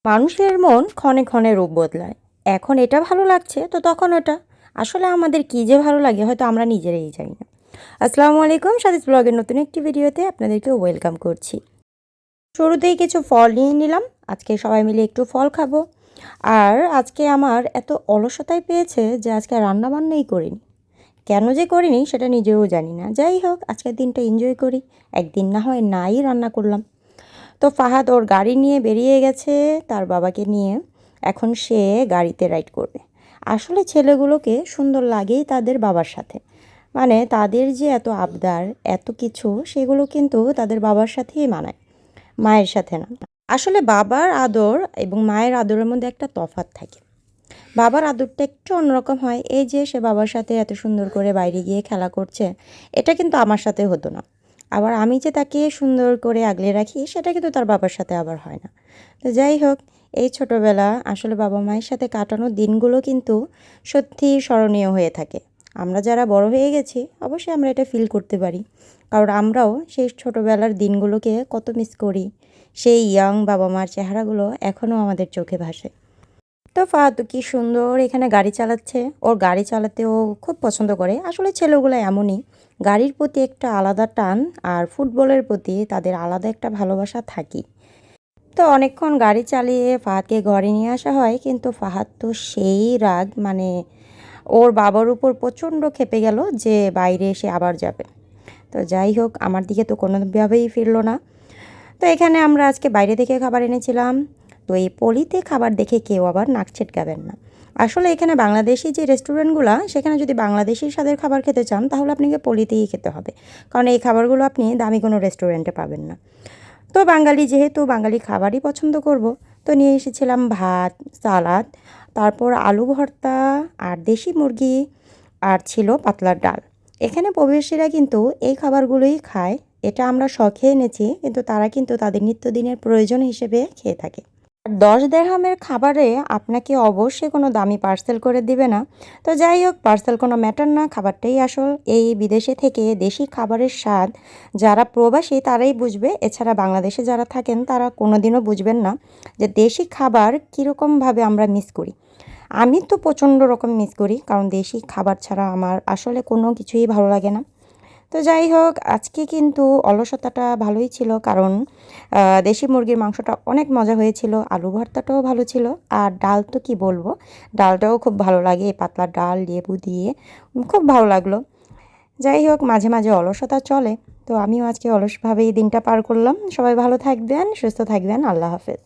মানুষের মন ক্ষণে ক্ষণে রূপ বদলায়। এখন এটা ভালো লাগছে তো তখন ওটা। আসলে আমাদের কী যে ভালো লাগে হয়তো আমরা নিজেরাই জানি না। আসসালামু আলাইকুম, স্বাদিস ব্লগের নতুন একটি ভিডিওতে আপনাদেরকে ওয়েলকাম করছি। শুরুতেই কিছু ফল নিয়ে নিলাম, আজকে সবাই মিলে একটু ফল খাবো। আর আজকে আমার এত অলসতায় পেয়েছে যে আজকে রান্নাবান্নাই করিনি। কেন যে করিনি সেটা নিজেও জানি না। যাই হোক, আজকের দিনটা এনজয় করি। একদিন না হয় নাই রান্না করলাম। তো ফাহাদ ওর গাড়ি নিয়ে বেরিয়ে গেছে তার বাবাকে নিয়ে। এখন সে গাড়িতে রাইড করবে। আসলে ছেলেগুলোকে সুন্দর লাগেই তাদের বাবার সাথে। মানে তাদের যে এত আবদার, এত কিছু, সেগুলো কিন্তু তাদের বাবার সাথেই মানায়, মায়ের সাথে না। আসলে বাবার আদর এবং মায়ের আদরের মধ্যে একটা তফাৎ থাকে। বাবার আদরটা একটু অন্যরকম হয়। এই যে সে বাবার সাথে এত সুন্দর করে বাইরে গিয়ে খেলা করছে, এটা কিন্তু আমার সাথে হতো না। আবার আমি যে তাকে সুন্দর করে আগলে রাখি, সেটা কিন্তু তার বাবার সাথে আবার হয় না। তো যাই হোক, এই ছোটোবেলা আসলে বাবা মায়ের সাথে কাটানো দিনগুলো কিন্তু সত্যি স্মরণীয় হয়ে থাকে। আমরা যারা বড় হয়ে গেছি অবশ্যই আমরা এটা ফিল করতে পারি, কারণ আমরাও সেই ছোটোবেলার দিনগুলোকে কত মিস করি। সেই ইয়াং বাবা মার চেহারাগুলো এখনও আমাদের চোখে ভাসে। তো ফাহাদ কি সুন্দর এখানে গাড়ি চালাচ্ছে। ওর গাড়ি চালাতেও খুব পছন্দ করে। আসলে ছেলেগুলো এমনই, গাড়ির প্রতি একটা আলাদা টান, আর ফুটবলের প্রতি তাদের আলাদা একটা ভালোবাসা থাকি। তো অনেকক্ষণ গাড়ি চালিয়ে ফাহাদকে ঘরে নিয়ে আসা হয়, কিন্তু ফাহাদ তো সেই রাগ, মানে ওর বাবার উপর প্রচণ্ড ক্ষেপে গেল যে বাইরে এসে আবার যাবে। তো যাই হোক, আমার দিকে তো কোনোভাবেই ফিরলো না। তো এখানে আমরা আজকে বাইরে থেকে খাবার এনেছিলাম। তো এই পলিতে খাবার দেখে কেউ আবার নাক ছিটকাবেন না। আসলে এখানে বাংলাদেশি যে রেস্টুরেন্টগুলো, সেখানে যদি বাংলাদেশি স্বাদের খাবার খেতে চান তাহলে আপনাকে পলিতেই খেতে হবে, কারণ এই খাবারগুলো আপনি দামি কোনো রেস্টুরেন্টে পাবেন না। তো বাঙালি যেহেতু বাঙালি খাবারই পছন্দ করব, তো নিয়ে এসেছিলাম ভাত, সালাদ, তারপর আলু ভর্তা, আর দেশি মুরগি, আর ছিল পাতলার ডাল। এখানে প্রবাসীরা কিন্তু এই খাবারগুলোই খায়। এটা আমরা শখে এনেছি, কিন্তু তারা কিন্তু তাদের নিত্যদিনের প্রয়োজন হিসেবে খেয়ে থাকে। আর 10 দিরহামের খাবারে আপনাকে অবশ্যই কোনো দামি পার্সেল করে দিবে না। তো যাই হোক, পার্সেল কোনো ম্যাটার না, খাবারটাই আসল। এই বিদেশে থেকে দেশি খাবারের স্বাদ যারা প্রবাসী তারাই বুঝবে, এছাড়া বাংলাদেশে যারা থাকেন তারা কোনো দিনও বুঝবেন না যে দেশি খাবার কীরকমভাবে আমরা মিস করি। আমি তো প্রচণ্ড রকম মিস করি, কারণ দেশি খাবার ছাড়া আমার আসলে কোনো কিছুই ভালো লাগে না। তো যাই হোক, আজকে কিন্তু অলসতাটা ভালোই ছিল, কারণ দেশি মুরগির মাংসটা অনেক মজা হয়েছিল, আলু ভর্তাটাও ভালো ছিল, আর ডাল তো কি বলবো, ডালটাও খুব ভালো লাগে, পাতলা ডাল লেবু দিয়ে খুব ভালো লাগলো। যাই হোক, মাঝে মাঝে অলসতা চলে। তো আমিও আজকে অলসভাবেই দিনটা পার করলাম। সবাই ভালো থাকবেন, সুস্থ থাকবেন, আল্লাহ হাফেজ।